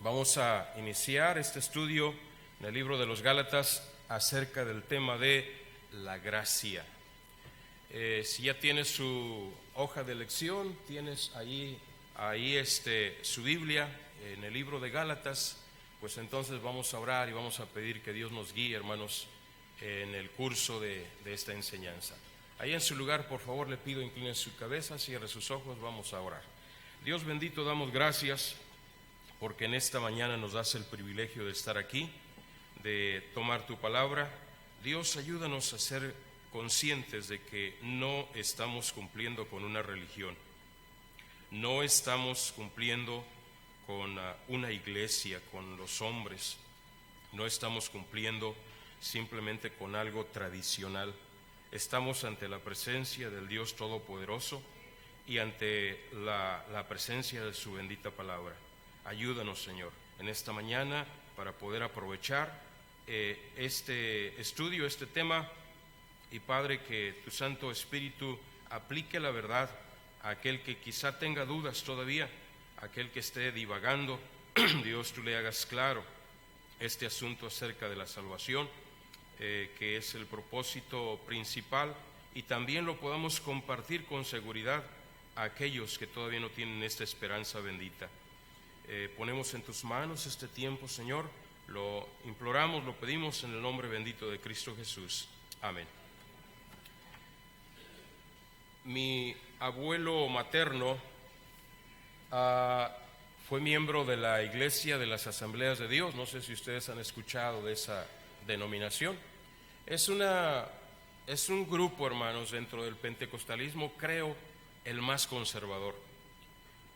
Vamos a iniciar este estudio en el libro de los Gálatas acerca del tema de la gracia. Si ya tienes su hoja de lección, tienes ahí su Biblia en el libro de Gálatas, pues entonces vamos a orar y vamos a pedir que Dios nos guíe, hermanos, en el curso de esta enseñanza. Ahí en su lugar, por favor, le pido incline su cabeza, cierre sus ojos, vamos a orar. Dios bendito, damos gracias porque en esta mañana nos das el privilegio de estar aquí, de tomar tu palabra. Dios, ayúdanos a ser conscientes de que no estamos cumpliendo con una religión, no estamos cumpliendo con una iglesia, con los hombres, no estamos cumpliendo simplemente con algo tradicional. Estamos ante la presencia del Dios Todopoderoso y ante la presencia de su bendita palabra. Ayúdanos, Señor, en esta mañana para poder aprovechar este estudio, este tema, y Padre, que tu Santo Espíritu aplique la verdad a aquel que quizá tenga dudas todavía, a aquel que esté divagando. Dios, tú le hagas claro este asunto acerca de la salvación, que es el propósito principal, y también lo podamos compartir con seguridad a aquellos que todavía no tienen esta esperanza bendita. Ponemos en tus manos este tiempo, Señor, lo imploramos, lo pedimos en el nombre bendito de Cristo Jesús. Amén. Mi abuelo materno fue miembro de la Iglesia de las Asambleas de Dios. No sé si ustedes han escuchado de esa denominación. Es un grupo, hermanos, dentro del pentecostalismo, creo, el más conservador.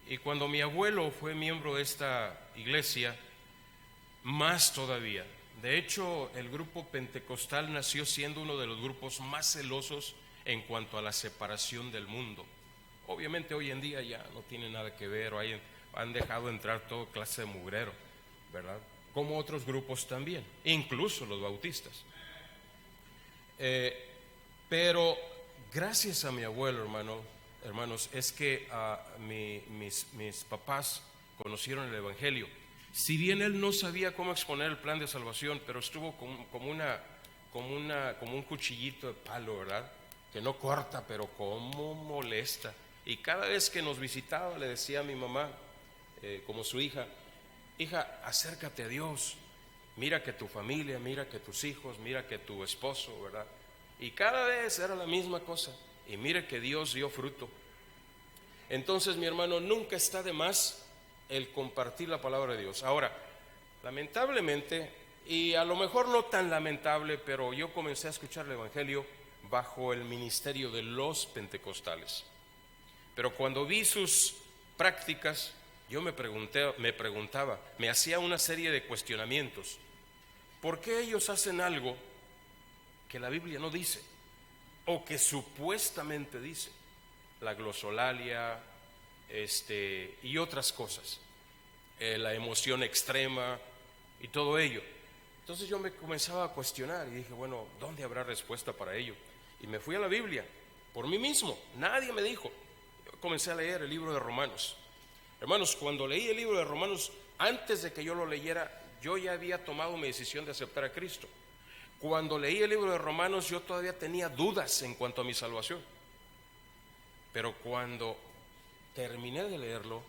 Y cuando mi abuelo fue miembro de esta iglesia, más todavía. De hecho, el grupo pentecostal nació siendo uno de los grupos más celosos en cuanto a la separación del mundo. Obviamente hoy en día ya no tiene nada que ver, o han dejado entrar toda clase de mugrero, ¿verdad? Como otros grupos también, incluso los bautistas. Pero gracias a mi abuelo, hermanos, es que mis papás conocieron el Evangelio. Si bien él no sabía cómo exponer el plan de salvación, pero estuvo como un cuchillito de palo, ¿verdad? Que no corta, pero cómo molesta. Y cada vez que nos visitaba le decía a mi mamá, como su hija, acércate a Dios, mira que tu familia, mira que tus hijos, mira que tu esposo, ¿verdad? Y cada vez era la misma cosa. Y mire que Dios dio fruto. Entonces, mi hermano, nunca está de más el compartir la palabra de Dios. Ahora, lamentablemente, y a lo mejor no tan lamentable, pero yo comencé a escuchar el Evangelio bajo el ministerio de los pentecostales. Pero cuando vi sus prácticas, yo me preguntaba, me hacía una serie de cuestionamientos. ¿Por qué ellos hacen algo que la Biblia no dice, o que supuestamente dice? La glosolalia, y otras cosas, la emoción extrema y todo ello. Entonces yo me comenzaba a cuestionar y dije, bueno, ¿dónde habrá respuesta para ello? Y me fui a la Biblia por mí mismo, nadie me dijo. Yo comencé a leer el libro de Romanos. Hermanos, cuando leí el libro de Romanos, antes de que yo lo leyera, yo ya había tomado mi decisión de aceptar a Cristo. Cuando leí el libro de Romanos, yo todavía tenía dudas en cuanto a mi salvación. Pero cuando terminé de leerlo,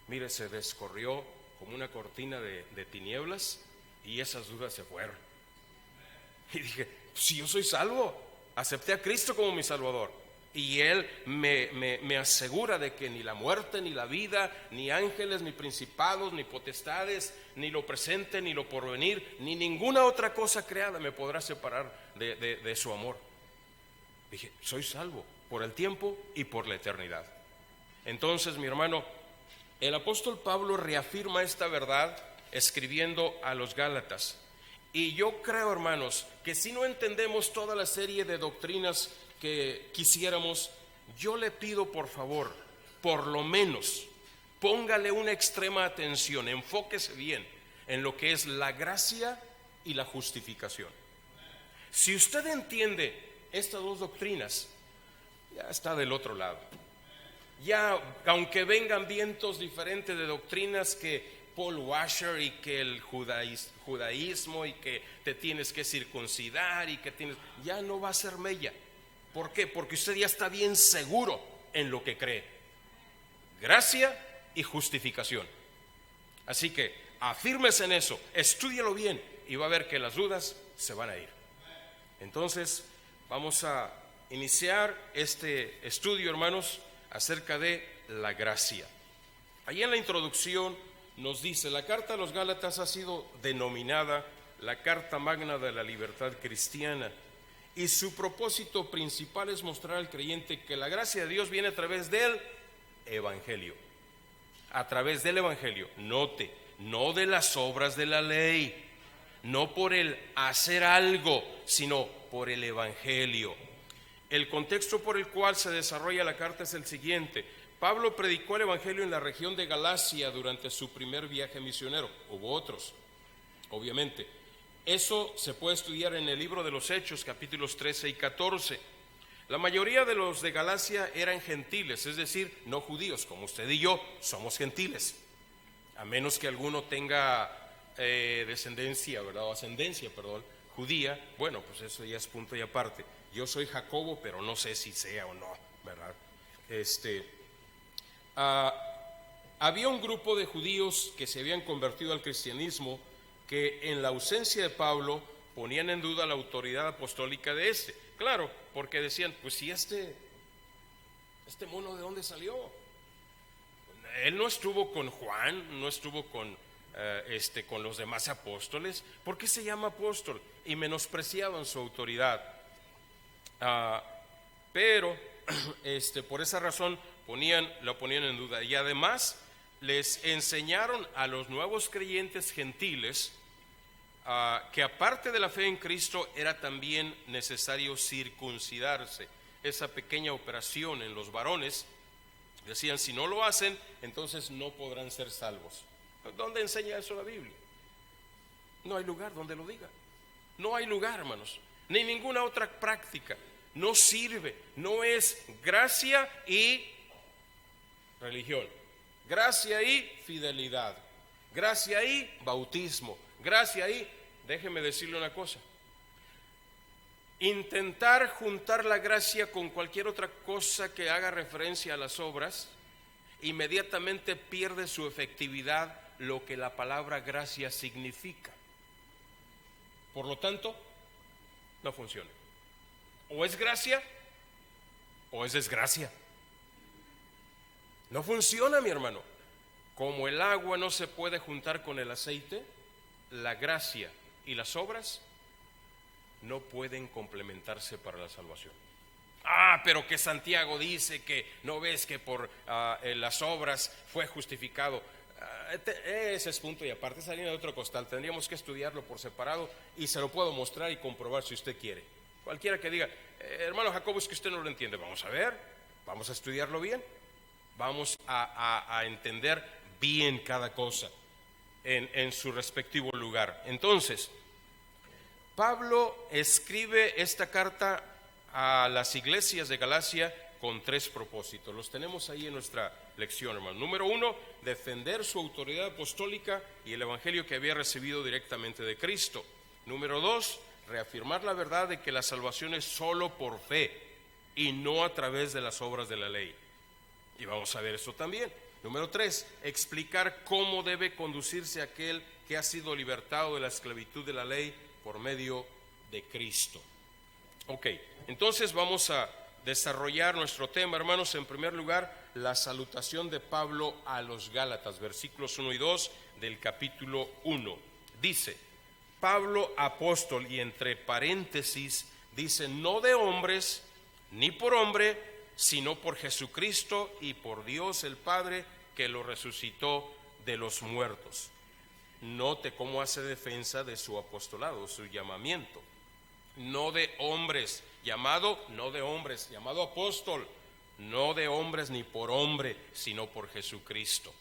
mire, se descorrió como una cortina de tinieblas y esas dudas se fueron. Y dije, si yo soy salvo, acepté a Cristo como mi Salvador. Y Él me asegura de que ni la muerte, ni la vida, ni ángeles, ni principados, ni potestades, ni lo presente, ni lo porvenir, ni ninguna otra cosa creada me podrá separar de su amor. Dije, soy salvo por el tiempo y por la eternidad. Entonces, mi hermano, el apóstol Pablo reafirma esta verdad escribiendo a los Gálatas. Y yo creo, hermanos, que si no entendemos toda la serie de doctrinas que quisiéramos, yo le pido por favor, por lo menos, póngale una extrema atención, enfóquese bien en lo que es la gracia y la justificación. Si usted entiende estas dos doctrinas, ya está del otro lado. Ya, aunque vengan vientos diferentes de doctrinas que Paul Washer y que el judaísmo y que te tienes que circuncidar y que tienes, ya no va a ser mella. ¿Por qué? Porque usted ya está bien seguro en lo que cree. Gracia y justificación. Así que afírmese en eso, estúdielo bien y va a ver que las dudas se van a ir. Entonces vamos a iniciar este estudio, hermanos, acerca de la gracia. Allí en la introducción nos dice: la carta a los Gálatas ha sido denominada la carta magna de la libertad cristiana, y su propósito principal es mostrar al creyente que la gracia de Dios viene a través del Evangelio. A través del Evangelio, note, no de las obras de la ley, no por el hacer algo, sino por el Evangelio. El contexto por el cual se desarrolla la carta es el siguiente: Pablo predicó el Evangelio en la región de Galacia durante su primer viaje misionero. Hubo otros, obviamente. Eso se puede estudiar en el libro de los Hechos, capítulos 13 y 14. La mayoría de los de Galacia eran gentiles, es decir, no judíos, como usted y yo somos gentiles, a menos que alguno tenga descendencia, ¿verdad? O ascendencia, perdón, judía. Bueno, pues eso ya es punto y aparte. Yo soy Jacobo, pero no sé si sea o no, ¿verdad? Había un grupo de judíos que se habían convertido al cristianismo, que en la ausencia de Pablo ponían en duda la autoridad apostólica de este. Claro, porque decían, pues si este mono, ¿de dónde salió? Él no estuvo con Juan, no estuvo con los demás apóstoles. ¿Por qué se llama apóstol? Y menospreciaban su autoridad. Pero por esa razón lo ponían en duda. Y además les enseñaron a los nuevos creyentes gentiles que aparte de la fe en Cristo era también necesario circuncidarse. Esa pequeña operación en los varones, decían, si no lo hacen, entonces no podrán ser salvos. ¿Dónde enseña eso la Biblia? No hay lugar donde lo diga. No hay lugar, hermanos, ni ninguna otra práctica. No sirve, no es gracia y religión, gracia y fidelidad, gracia y bautismo, gracia y, déjeme decirle una cosa, intentar juntar la gracia con cualquier otra cosa que haga referencia a las obras, inmediatamente pierde su efectividad lo que la palabra gracia significa. Por lo tanto, no funciona. O es gracia o es desgracia. No funciona, mi hermano. Como el agua no se puede juntar con el aceite, la gracia y las obras no pueden complementarse para la salvación. Pero que Santiago dice que no ves que por las obras fue justificado. Ese es punto y aparte, es harina de otro costal. Tendríamos que estudiarlo por separado y se lo puedo mostrar y comprobar si usted quiere. Cualquiera que diga, hermano Jacobo, es que usted no lo entiende. Vamos a ver, vamos a estudiarlo bien, vamos a entender bien cada cosa en su respectivo lugar. Entonces, Pablo escribe esta carta a las iglesias de Galacia con tres propósitos. Los tenemos ahí en nuestra lección, hermano. Número uno, defender su autoridad apostólica y el evangelio que había recibido directamente de Cristo. Número dos, reafirmar la verdad de que la salvación es solo por fe y no a través de las obras de la ley. Y vamos a ver eso también. Número tres, explicar cómo debe conducirse aquel que ha sido libertado de la esclavitud de la ley por medio de Cristo. Ok, entonces vamos a desarrollar nuestro tema, hermanos. En primer lugar, la salutación de Pablo a los Gálatas, versículos 1 y 2 del capítulo 1. Dice, Pablo apóstol, y entre paréntesis dice, no de hombres ni por hombre, sino por Jesucristo y por Dios el Padre, que lo resucitó de los muertos. Note cómo hace defensa de su apostolado, su llamamiento. No de hombres, llamado apóstol, no de hombres ni por hombre, sino por Jesucristo.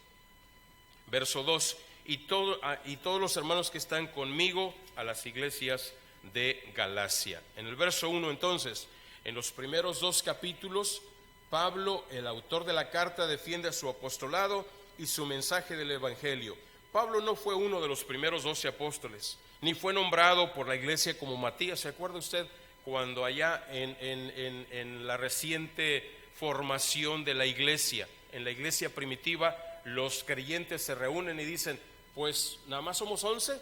Verso 2, y todos los hermanos que están conmigo a las iglesias de Galacia. En el verso 1 entonces, en los primeros dos capítulos, Pablo, el autor de la carta, defiende a su apostolado y su mensaje del evangelio. Pablo no fue uno de los primeros 12 apóstoles, ni fue nombrado por la iglesia como Matías. ¿Se acuerda usted cuando allá en la reciente formación de la iglesia, en la iglesia primitiva, los creyentes se reúnen y dicen, pues nada más somos 11,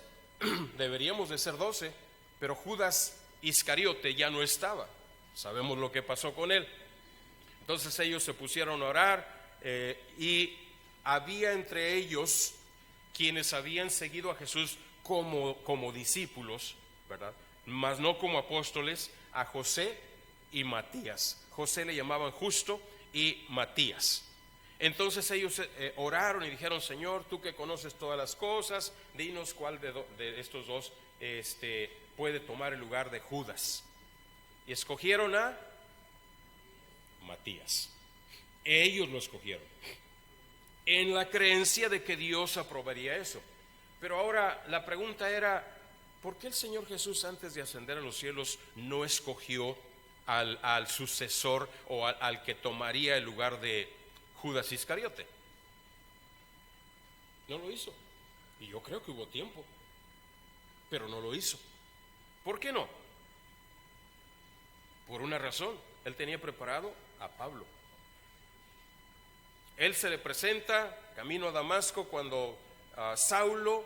deberíamos de ser 12, pero Judas Iscariote ya no estaba, sabemos lo que pasó con él. Entonces ellos se pusieron a orar y había entre ellos quienes habían seguido a Jesús como discípulos, ¿verdad? Mas no como apóstoles, a José y Matías. José le llamaban Justo y Matías. Entonces ellos oraron y dijeron, Señor, tú que conoces todas las cosas, dinos cuál de estos dos puede tomar el lugar de Judas. Y escogieron a Matías. Ellos lo escogieron en la creencia de que Dios aprobaría eso. Pero ahora la pregunta era, ¿por qué el Señor Jesús antes de ascender a los cielos no escogió al sucesor o al que tomaría el lugar de Judas Iscariote? No lo hizo. Y yo creo que hubo tiempo, pero no lo hizo. ¿Por qué no? Por una razón. Él tenía preparado a Pablo. Él se le presenta camino a Damasco cuando Saulo,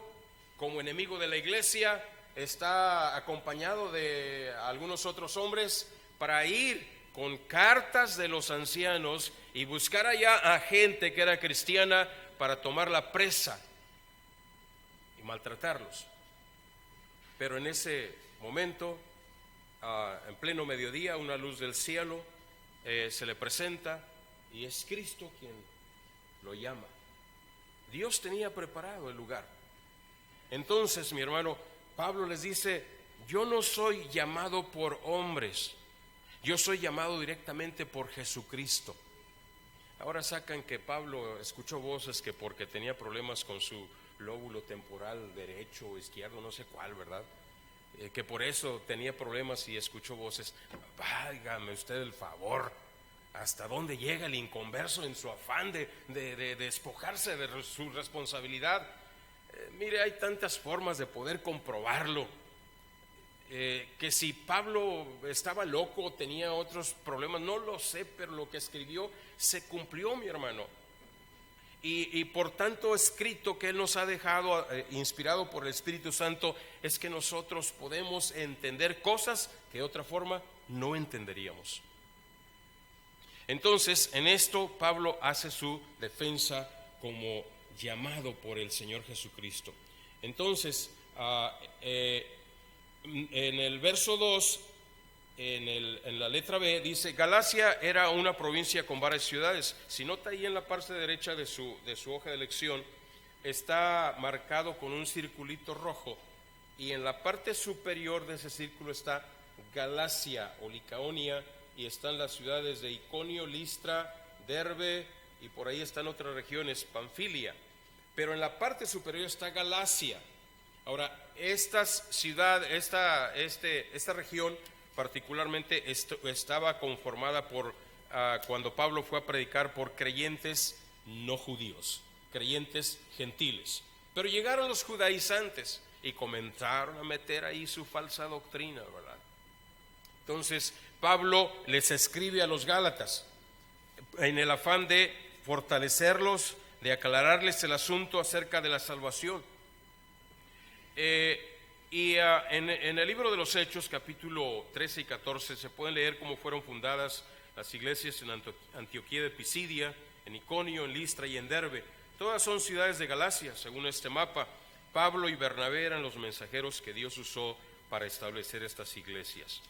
como enemigo de la iglesia, está acompañado de algunos otros hombres para ir con cartas de los ancianos y buscar allá a gente que era cristiana para tomar la presa y maltratarlos. Pero en ese momento, en pleno mediodía, una luz del cielo se le presenta y es Cristo quien lo llama. Dios tenía preparado el lugar. Entonces, mi hermano, Pablo les dice, yo no soy llamado por hombres, yo soy llamado directamente por Jesucristo. Ahora sacan que Pablo escuchó voces que porque tenía problemas con su lóbulo temporal derecho o izquierdo, no sé cuál, ¿verdad? Que por eso tenía problemas y escuchó voces. Válgame usted el favor, ¿hasta dónde llega el inconverso en su afán de despojarse de su responsabilidad? Mire, hay tantas formas de poder comprobarlo. Que si Pablo estaba loco o tenía otros problemas, no lo sé, pero lo que escribió se cumplió, mi hermano. Y por tanto escrito que Él nos ha dejado, inspirado por el Espíritu Santo, es que nosotros podemos entender cosas que de otra forma no entenderíamos. Entonces, en esto Pablo hace su defensa como llamado por el Señor Jesucristo. Entonces, en el verso 2, en la letra B, dice, Galacia era una provincia con varias ciudades. Si nota ahí en la parte derecha de su hoja de lección, está marcado con un circulito rojo, y en la parte superior de ese círculo está Galacia o Licaonia, y están las ciudades de Iconio, Listra, Derbe, y por ahí están otras regiones, Panfilia. Pero en la parte superior está Galacia. Ahora, esta región particularmente estaba conformada por, cuando Pablo fue a predicar, por creyentes no judíos, creyentes gentiles. Pero llegaron los judaizantes y comenzaron a meter ahí su falsa doctrina, ¿verdad? Entonces Pablo les escribe a los Gálatas en el afán de fortalecerlos, de aclararles el asunto acerca de la salvación. En el libro de los Hechos, capítulo 13 y 14, se pueden leer cómo fueron fundadas las iglesias en Antioquía de Pisidia, en Iconio, en Listra y en Derbe. Todas son ciudades de Galacia, según este mapa. Pablo y Bernabé eran los mensajeros que Dios usó para establecer estas iglesias.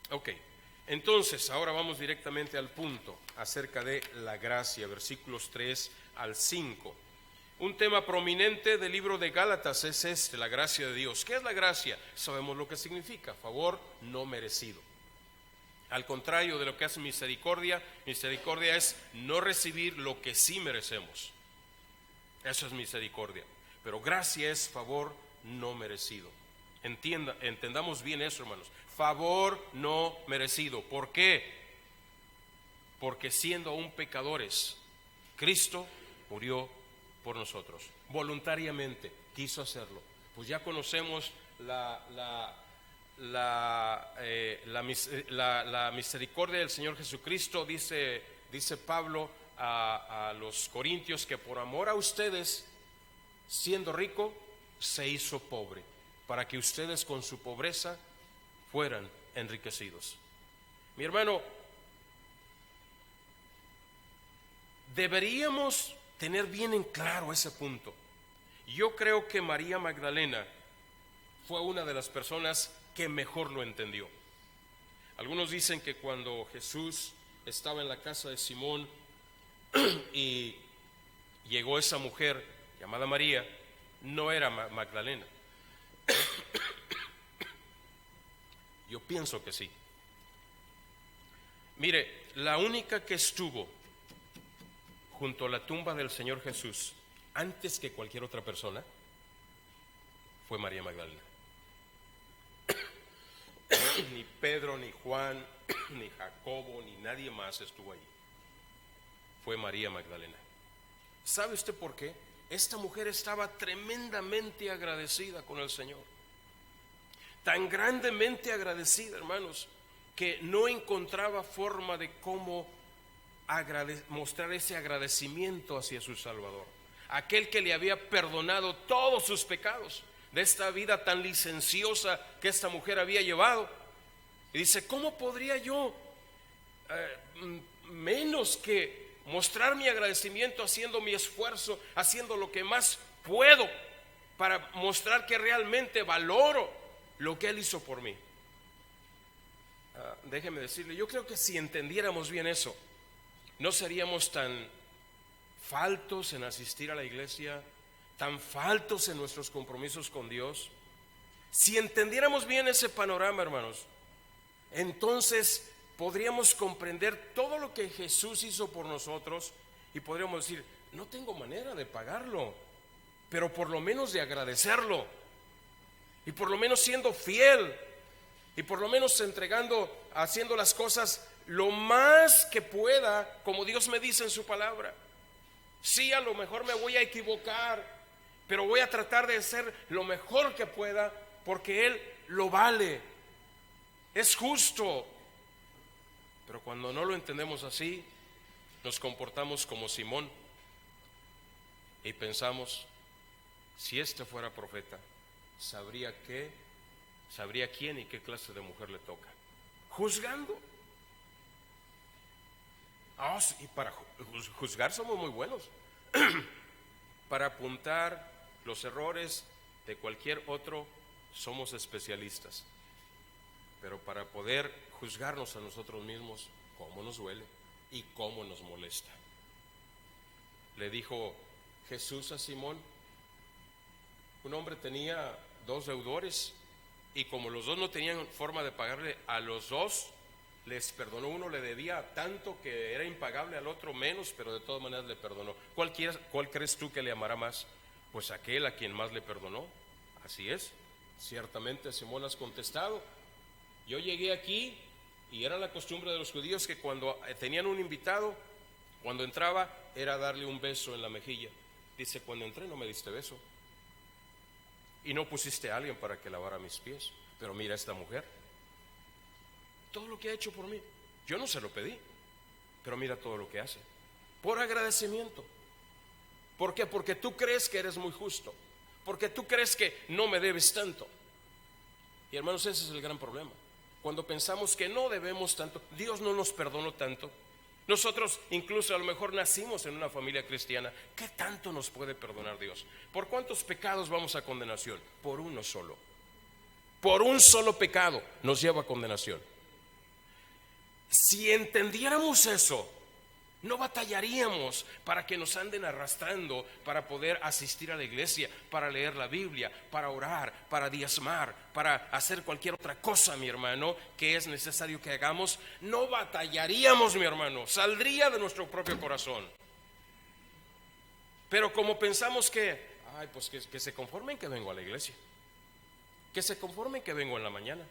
Ok, entonces ahora vamos directamente al punto acerca de la gracia, versículos 3 al 5. Un tema prominente del libro de Gálatas es la gracia de Dios. ¿Qué es la gracia? Sabemos lo que significa, favor no merecido. Al contrario de lo que hace misericordia, misericordia es no recibir lo que sí merecemos. Eso es misericordia. Pero gracia es favor no merecido. Entendamos bien eso, hermanos. Favor no merecido. ¿Por qué? Porque siendo aún pecadores, Cristo murió por nosotros, voluntariamente quiso hacerlo. Pues ya conocemos la misericordia del Señor Jesucristo. Dice Pablo a los corintios que por amor a ustedes, siendo rico, se hizo pobre, para que ustedes con su pobreza fueran enriquecidos. Mi hermano, deberíamos tener bien en claro ese punto. Yo creo que María Magdalena fue una de las personas que mejor lo entendió. Algunos dicen que cuando Jesús estaba en la casa de Simón y llegó esa mujer llamada María, no era Magdalena. Yo pienso que sí. Mire, la única que estuvo junto a la tumba del Señor Jesús antes que cualquier otra persona fue María Magdalena. Ni Pedro, ni Juan, ni Jacobo, ni nadie más estuvo allí. Fue María Magdalena. ¿Sabe usted por qué? Esta mujer estaba tremendamente agradecida con el Señor. Tan grandemente agradecida, hermanos, que no encontraba forma de cómo mostrar ese agradecimiento hacia su Salvador, aquel que le había perdonado todos sus pecados, de esta vida tan licenciosa que esta mujer había llevado. Y dice, ¿cómo podría yo menos que mostrar mi agradecimiento haciendo mi esfuerzo, haciendo lo que más puedo para mostrar que realmente valoro lo que Él hizo por mí? Déjeme decirle, yo creo que si entendiéramos bien eso, no seríamos tan faltos en asistir a la iglesia, tan faltos en nuestros compromisos con Dios. Si entendiéramos bien ese panorama, hermanos, entonces podríamos comprender todo lo que Jesús hizo por nosotros y podríamos decir, no tengo manera de pagarlo, pero por lo menos de agradecerlo, y por lo menos siendo fiel, y por lo menos haciendo las cosas lo más que pueda, como Dios me dice en su palabra. Sí, a lo mejor me voy a equivocar, pero voy a tratar de hacer lo mejor que pueda, porque Él lo vale, es justo. Pero cuando no lo entendemos así, nos comportamos como Simón y pensamos, si este fuera profeta, sabría quién y qué clase de mujer le toca, juzgando. Y para juzgar somos muy buenos. Para apuntar los errores de cualquier otro somos especialistas, pero para poder juzgarnos a nosotros mismos, cómo nos duele y cómo nos molesta. Le dijo Jesús a Simón, un hombre tenía 2 deudores, y como los 2 no tenían forma de pagarle a los 2, les perdonó. Uno le debía tanto que era impagable, al otro menos, pero de todas maneras le perdonó. ¿Cuál crees tú que le amará más? Pues aquel a quien más le perdonó. Así es, ciertamente, Simón, has contestado. Yo llegué aquí y era la costumbre de los judíos que cuando tenían un invitado, cuando entraba, era darle un beso en la mejilla. Dice, cuando entré no me diste beso y no pusiste a alguien para que lavara mis pies, pero mira esta mujer, todo lo que ha hecho por mí. Yo no se lo pedí, pero mira todo lo que hace, por agradecimiento. ¿Por qué? Porque tú crees que eres muy justo, porque tú crees que no me debes tanto. Y hermanos, ese es el gran problema. Cuando pensamos que no debemos tanto, Dios no nos perdonó tanto. Nosotros incluso a lo mejor nacimos en una familia cristiana. ¿Qué tanto nos puede perdonar Dios? ¿Por cuántos pecados vamos a condenación? Por uno solo. Por un solo pecado nos lleva a condenación. Si entendiéramos eso, no batallaríamos para que nos anden arrastrando para poder asistir a la iglesia, para leer la Biblia, para orar, para diezmar, para hacer cualquier otra cosa, mi hermano, que es necesario que hagamos. No batallaríamos, mi hermano, saldría de nuestro propio corazón. Pero como pensamos que, pues que se conformen que vengo a la iglesia, que se conformen que vengo en la mañana,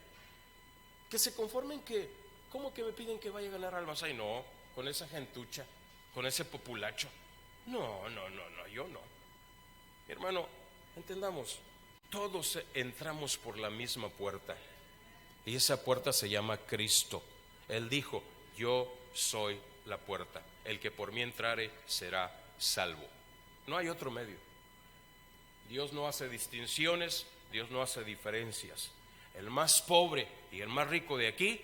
que se conformen que, ¿cómo que me piden que vaya a ganar almas? Ay, no, con esa gentucha, con ese populacho. No, yo no. Hermano, entendamos, todos entramos por la misma puerta y esa puerta se llama Cristo. Él dijo: yo soy la puerta, el que por mí entrare será salvo. No hay otro medio. Dios no hace distinciones, Dios no hace diferencias. El más pobre y el más rico de aquí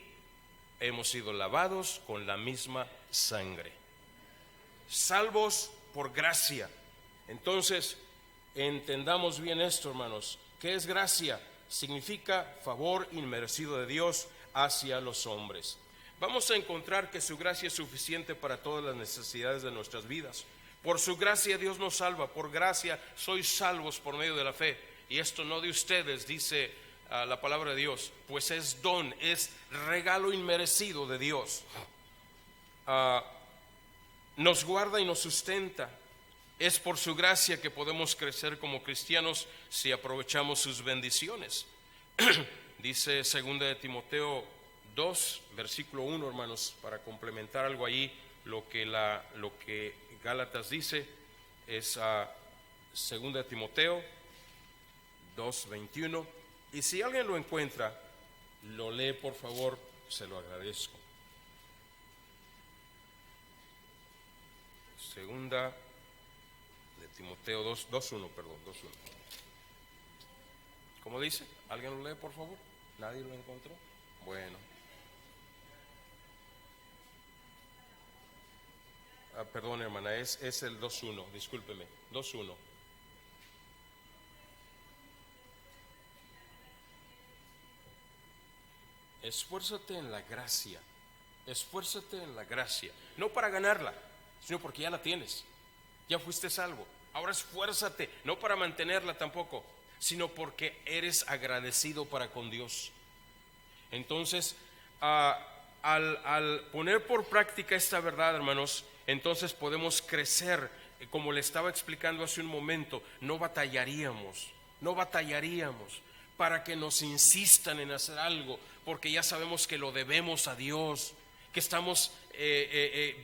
hemos sido lavados con la misma sangre, salvos por gracia. Entonces, entendamos bien esto, hermanos. ¿Qué es gracia? Significa favor inmerecido de Dios hacia los hombres. Vamos a encontrar que su gracia es suficiente para todas las necesidades de nuestras vidas. Por su gracia Dios nos salva, por gracia sois salvos por medio de la fe. Y esto no de ustedes, dice la palabra de Dios, pues es don, es regalo inmerecido de Dios. Nos guarda y nos sustenta. Es por su gracia que podemos crecer como cristianos si aprovechamos sus bendiciones. Dice 2 de Timoteo 2, versículo 1, hermanos, para complementar algo ahí, lo que Gálatas dice, es 2 de Timoteo 2, 21. Y si alguien lo encuentra, lo lee, por favor, se lo agradezco. Segunda de Timoteo 2, 2:1, perdón, 2:1. ¿Cómo dice? ¿Alguien lo lee, por favor? ¿Nadie lo encontró? Bueno. Perdón, hermana, es el 2:1, discúlpeme, 2:1. Esfuérzate en la gracia, esfuérzate en la gracia, no para ganarla, sino porque ya la tienes, ya fuiste salvo. Ahora esfuérzate, no para mantenerla tampoco, sino porque eres agradecido para con Dios. Entonces, al poner por práctica esta verdad, hermanos, entonces podemos crecer. Como le estaba explicando hace un momento, no batallaríamos para que nos insistan en hacer algo, porque ya sabemos que lo debemos a Dios, que estamos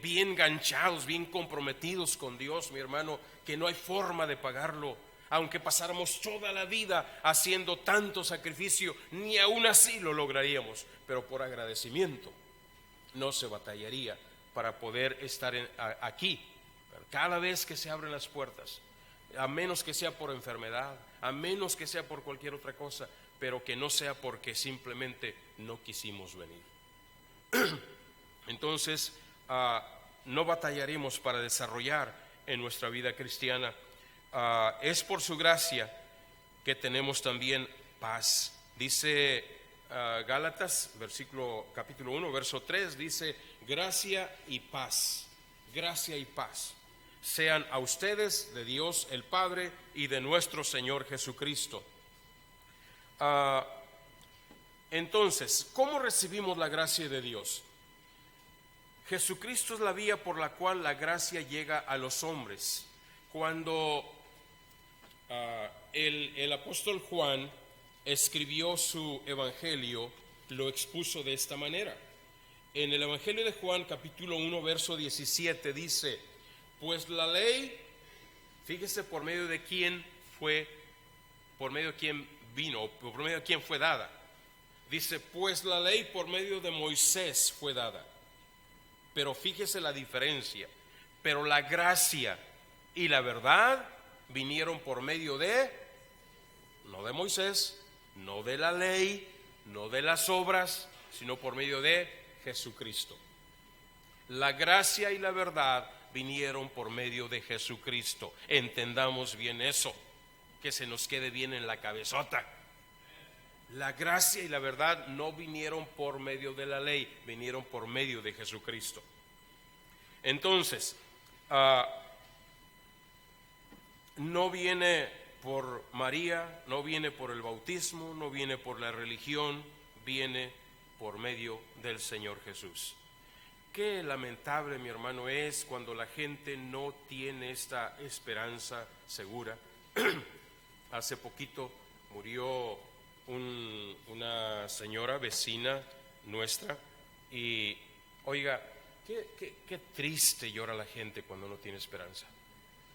bien enganchados, bien comprometidos con Dios, mi hermano, que no hay forma de pagarlo. Aunque pasáramos toda la vida haciendo tanto sacrificio, ni aún así lo lograríamos, pero por agradecimiento no se batallaría para poder estar aquí. Pero cada vez que se abren las puertas, a menos que sea por enfermedad, a menos que sea por cualquier otra cosa, pero que no sea porque simplemente no quisimos venir. Entonces, no batallaremos para desarrollar en nuestra vida cristiana. Es por su gracia que tenemos también paz. Dice Gálatas, capítulo 1, verso 3, dice: gracia y paz sean a ustedes de Dios el Padre y de nuestro Señor Jesucristo. Entonces, ¿cómo recibimos la gracia de Dios? Jesucristo es la vía por la cual la gracia llega a los hombres. Cuando el apóstol Juan escribió su evangelio, lo expuso de esta manera. En el evangelio de Juan, capítulo 1, verso 17, dice: pues la ley, fíjese por medio de quién vino, por medio de quién fue dada. Dice: pues la ley por medio de Moisés fue dada. Pero fíjese la diferencia. Pero la gracia y la verdad vinieron por medio no de Moisés, no de la ley, no de las obras, sino por medio de Jesucristo. La gracia y la verdad vinieron por medio de Jesucristo. Entendamos bien eso, que se nos quede bien en la cabezota. La gracia y la verdad no vinieron por medio de la ley, vinieron por medio de Jesucristo. Entonces, no viene por María, no viene por el bautismo, no viene por la religión, viene por medio del Señor Jesús. Qué lamentable, mi hermano, es cuando la gente no tiene esta esperanza segura. Hace poquito murió una señora vecina nuestra y, oiga, qué triste llora la gente cuando no tiene esperanza.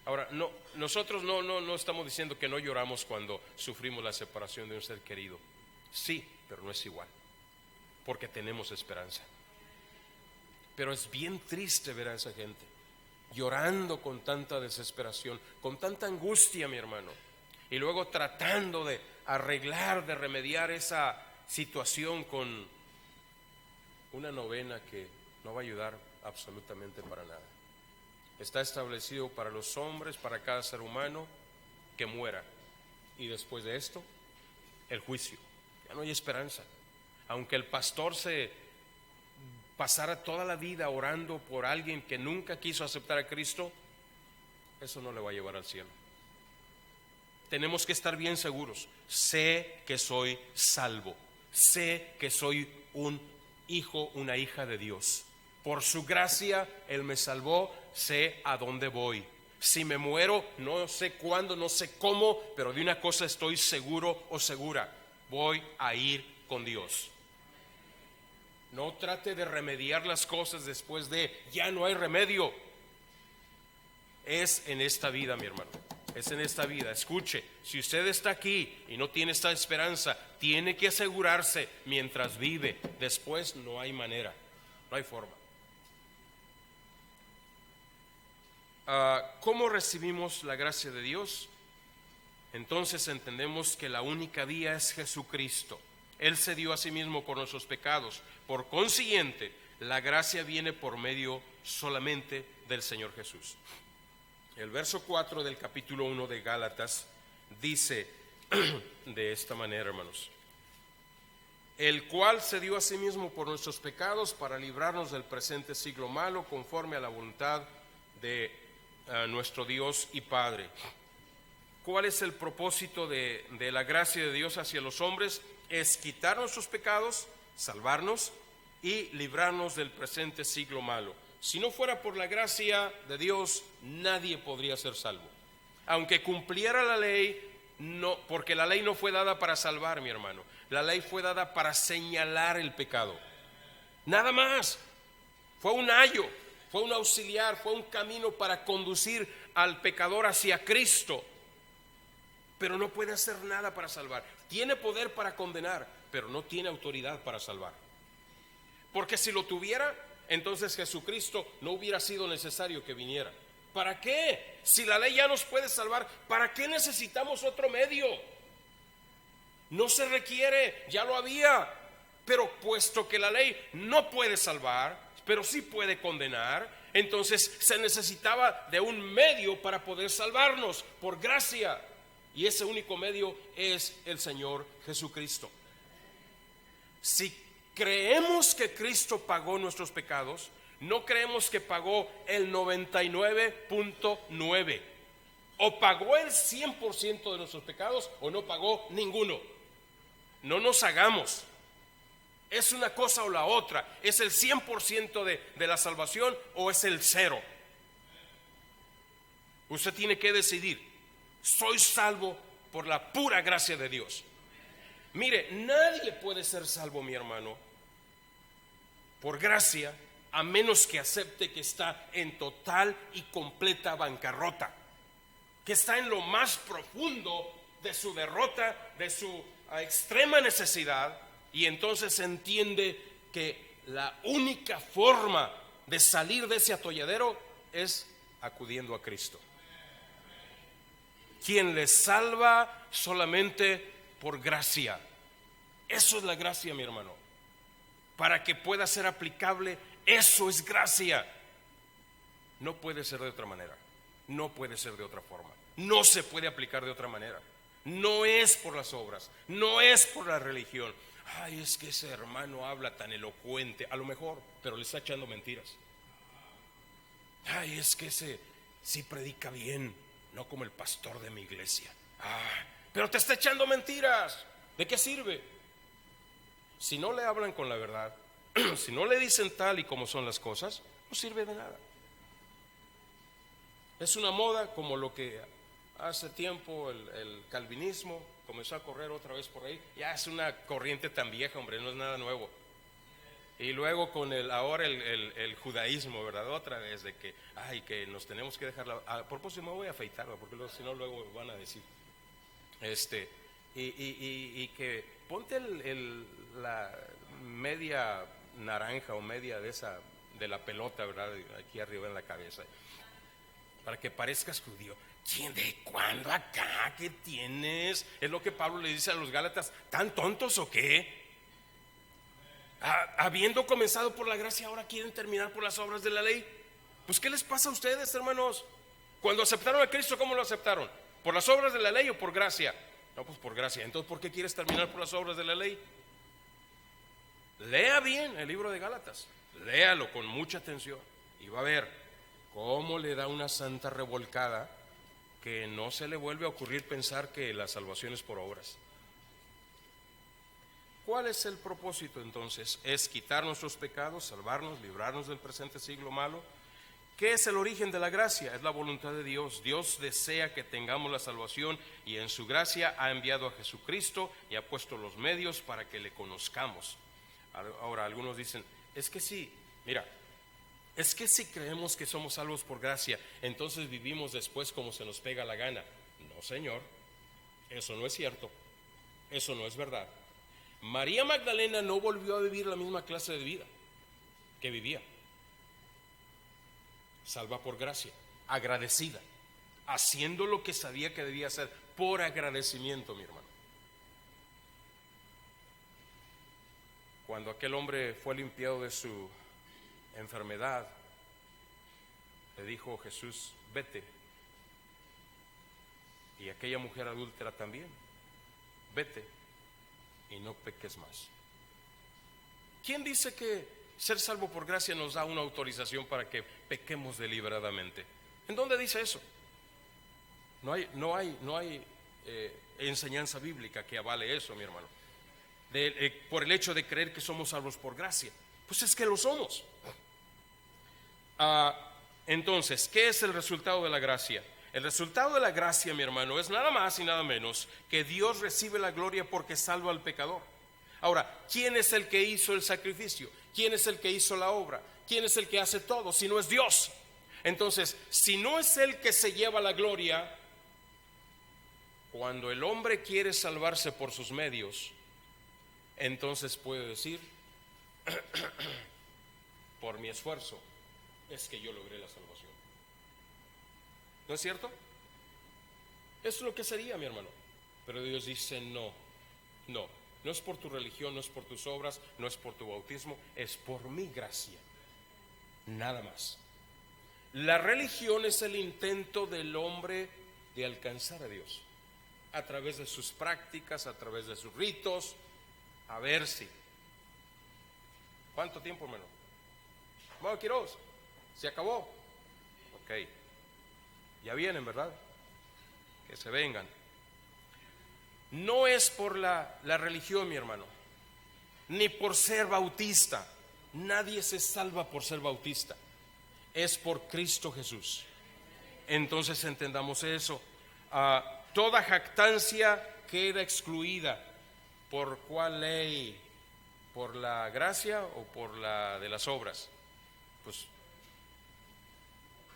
Ahora, nosotros no estamos diciendo que no lloramos cuando sufrimos la separación de un ser querido. Sí, pero no es igual, porque tenemos esperanza. Pero es bien triste ver a esa gente llorando con tanta desesperación, con tanta angustia, mi hermano, y luego tratando de arreglar, de remediar esa situación con una novena que no va a ayudar absolutamente para nada. Está establecido para los hombres, para cada ser humano, que muera, y después de esto, el juicio. Ya no hay esperanza. Aunque el pastor se pasara toda la vida orando por alguien que nunca quiso aceptar a Cristo, eso no le va a llevar al cielo. Tenemos que estar bien seguros. Sé que soy salvo, sé que soy un hijo, una hija de Dios. Por su gracia Él me salvó, sé a dónde voy. Si me muero, no sé cuándo, no sé cómo, pero de una cosa estoy seguro o segura: voy a ir con Dios. No trate de remediar las cosas después de ya no hay remedio. Es en esta vida, mi hermano, es en esta vida. Escuche, si usted está aquí y no tiene esta esperanza, tiene que asegurarse mientras vive. Después no hay manera, no hay forma. ¿Cómo recibimos la gracia de Dios? Entonces entendemos que la única vía es Jesucristo. Él se dio a sí mismo por nuestros pecados. Por consiguiente, la gracia viene por medio solamente del Señor Jesús. El verso 4 del capítulo 1 de Gálatas dice de esta manera, hermanos: el cual se dio a sí mismo por nuestros pecados para librarnos del presente siglo malo, conforme a la voluntad de nuestro Dios y Padre. ¿Cuál es el propósito de la gracia de Dios hacia los hombres? Es quitar nuestros pecados, salvarnos y librarnos del presente siglo malo. Si no fuera por la gracia de Dios, nadie podría ser salvo. Aunque cumpliera la ley, no, porque la ley no fue dada para salvar, mi hermano. La ley fue dada para señalar el pecado. Nada más. Fue un ayo, fue un auxiliar, fue un camino para conducir al pecador hacia Cristo. Pero no puede hacer nada para salvar. Tiene poder para condenar, pero no tiene autoridad para salvar. Porque si lo tuviera, entonces Jesucristo no hubiera sido necesario que viniera. ¿Para qué? Si la ley ya nos puede salvar, ¿para qué necesitamos otro medio? No se requiere, ya lo había. Pero puesto que la ley no puede salvar, pero sí puede condenar, entonces se necesitaba de un medio para poder salvarnos por gracia. Y ese único medio es el Señor Jesucristo. Si creemos que Cristo pagó nuestros pecados, no creemos que pagó el 99.9. O pagó el 100% de nuestros pecados o no pagó ninguno. No nos hagamos. Es una cosa o la otra. ¿Es el 100% de la salvación o es el 0? Usted tiene que decidir. Soy salvo por la pura gracia de Dios. Mire, nadie puede ser salvo, mi hermano, por gracia, a menos que acepte que está en total y completa bancarrota, que está en lo más profundo de su derrota, de su extrema necesidad, y entonces entiende que la única forma de salir de ese atolladero es acudiendo a Cristo, quien le salva solamente por gracia. Eso es la gracia, mi hermano. Para que pueda ser aplicable, eso es gracia. No puede ser de otra manera. No puede ser de otra forma. No se puede aplicar de otra manera. No es por las obras, no es por la religión. Ay, es que ese hermano habla tan elocuente. A lo mejor, pero le está echando mentiras. Ay, es que ese sí predica bien, no como el pastor de mi iglesia. Pero te está echando mentiras. ¿De qué sirve? Si no le hablan con la verdad, si no le dicen tal y como son las cosas, no sirve de nada. Es una moda como lo que hace tiempo el calvinismo comenzó a correr otra vez por ahí. Ya es una corriente tan vieja, hombre, no es nada nuevo. Y luego con ahora el judaísmo, ¿verdad? Otra vez de que, que nos tenemos que dejar a propósito me voy a afeitar, porque si no luego van a decir, y que ponte la media naranja o media de esa, de la pelota, ¿verdad? Aquí arriba en la cabeza, para que parezcas judío. ¿Quién de cuándo acá? ¿Qué tienes? Es lo que Pablo le dice a los Gálatas, ¿tan tontos o qué? Habiendo comenzado por la gracia, ahora quieren terminar por las obras de la ley. Pues ¿qué les pasa a ustedes, hermanos? Cuando aceptaron a Cristo, ¿cómo lo aceptaron? ¿Por las obras de la ley o por gracia? No, pues por gracia. Entonces, ¿por qué quieres terminar por las obras de la ley? Lea bien el libro de Gálatas, léalo con mucha atención y va a ver cómo le da una santa revolcada que no se le vuelve a ocurrir pensar que la salvación es por obras. ¿Cuál es el propósito entonces? Es quitar nuestros pecados, salvarnos, librarnos del presente siglo malo. ¿Qué es el origen de la gracia? Es la voluntad de Dios. Dios desea que tengamos la salvación y en su gracia ha enviado a Jesucristo y ha puesto los medios para que le conozcamos. Ahora algunos dicen, es que sí, mira, es que si creemos que somos salvos por gracia, entonces vivimos después como se nos pega la gana. No, Señor, eso no es cierto, eso no es verdad. María Magdalena no volvió a vivir la misma clase de vida que vivía. Salva por gracia, agradecida, haciendo lo que sabía que debía hacer por agradecimiento, mi hermano. Cuando aquel hombre fue limpiado de su enfermedad, le dijo Jesús, vete. Y aquella mujer adúltera también, vete y no peques más. ¿Quién dice que ser salvo por gracia nos da una autorización para que pequemos deliberadamente? ¿En dónde dice eso? No hay enseñanza bíblica que avale eso, mi hermano. Por el hecho de creer que somos salvos por gracia. Pues es que lo somos. Entonces, ¿qué es el resultado de la gracia? El resultado de la gracia, mi hermano, es nada más y nada menos que Dios recibe la gloria porque salva al pecador. Ahora, ¿quién es el que hizo el sacrificio? ¿Quién es el que hizo la obra? ¿Quién es el que hace todo? Si no es Dios. Entonces, si no es Él que se lleva la gloria, cuando el hombre quiere salvarse por sus medios, entonces puede decir, por mi esfuerzo es que yo logré la salvación. ¿No es cierto? Eso es lo que sería, mi hermano. Pero Dios dice no es por tu religión, no es por tus obras, no es por tu bautismo, es por mi gracia, nada más. La religión es el intento del hombre de alcanzar a Dios a través de sus prácticas, a través de sus ritos. A ver si. ¿Cuánto tiempo, hermano? Bueno, Quiroz, ¿se acabó? Ok. Ya vienen, ¿verdad? Que se vengan. No es por la religión, mi hermano, ni por ser bautista. Nadie se salva por ser bautista. Es por Cristo Jesús. Entonces entendamos eso. Toda jactancia queda excluida. ¿Por cuál ley? ¿Por la gracia o por la de las obras? Pues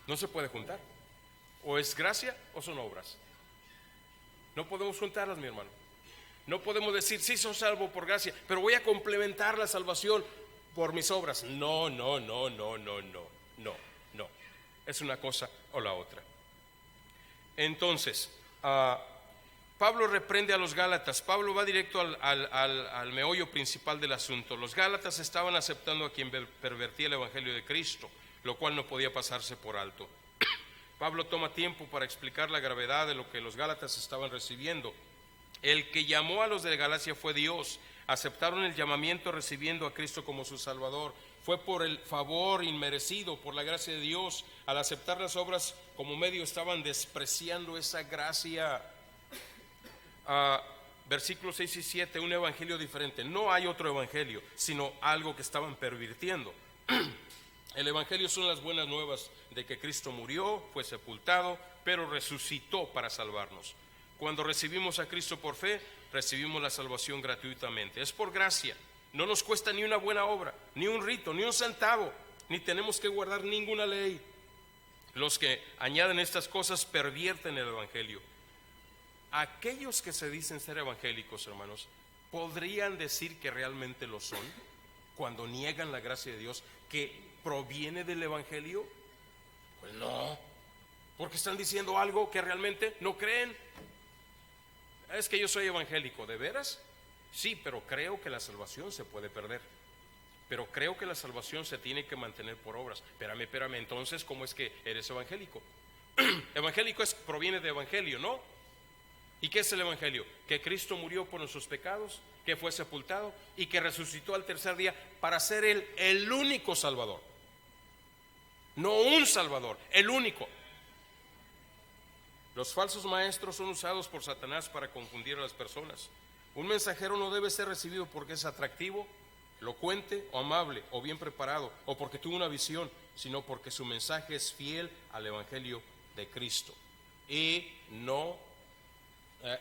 no se puede juntar. O es gracia o son obras. No podemos juntarlas, mi hermano. No podemos decir, sí, soy salvo por gracia, pero voy a complementar la salvación por mis obras. No. Es una cosa o la otra. Entonces, Pablo reprende a los Gálatas. Pablo va directo al meollo principal del asunto. Los Gálatas estaban aceptando a quien pervertía el evangelio de Cristo, lo cual no podía pasarse por alto. Pablo toma tiempo para explicar la gravedad de lo que los Gálatas estaban recibiendo. El que llamó a los de Galacia fue Dios. Aceptaron el llamamiento recibiendo a Cristo como su Salvador. Fue por el favor inmerecido, por la gracia de Dios. Al aceptar las obras como medio estaban despreciando esa gracia. Versículos 6 y 7, un evangelio diferente. No hay otro evangelio, sino algo que estaban pervirtiendo. El evangelio son las buenas nuevas de que Cristo murió, fue sepultado, pero resucitó para salvarnos. Cuando recibimos a Cristo por fe, recibimos la salvación gratuitamente. Es por gracia. No nos cuesta ni una buena obra, ni un rito, ni un centavo, ni tenemos que guardar ninguna ley. Los que añaden estas cosas pervierten el evangelio. Aquellos que se dicen ser evangélicos, hermanos, ¿podrían decir que realmente lo son cuando niegan la gracia de Dios que proviene del evangelio? Pues no, porque están diciendo algo que realmente no creen. Es que yo soy evangélico, ¿de veras? Sí, pero creo que la salvación se puede perder. Pero creo que la salvación se tiene que mantener por obras. Espérame, entonces, ¿cómo es que eres evangélico? Evangélico proviene de evangelio, ¿no? ¿Y qué es el evangelio? Que Cristo murió por nuestros pecados, que fue sepultado y que resucitó al tercer día para ser el único salvador. No un salvador, el único. Los falsos maestros son usados por Satanás para confundir a las personas. Un mensajero no debe ser recibido porque es atractivo, elocuente o amable o bien preparado o porque tuvo una visión, sino porque su mensaje es fiel al evangelio de Cristo. Y no,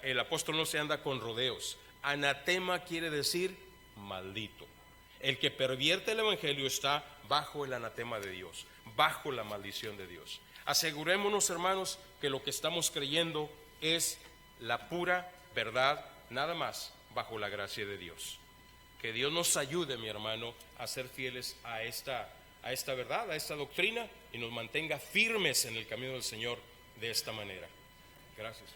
el apóstol no se anda con rodeos. Anatema quiere decir maldito. El que pervierte el evangelio está bajo el anatema de Dios, bajo la maldición de Dios. Asegurémonos, hermanos, que lo que estamos creyendo es la pura verdad, nada más, bajo la gracia de Dios. Que Dios nos ayude, mi hermano, a ser fieles a esta verdad, a esta doctrina, y nos mantenga firmes en el camino del Señor de esta manera. Gracias.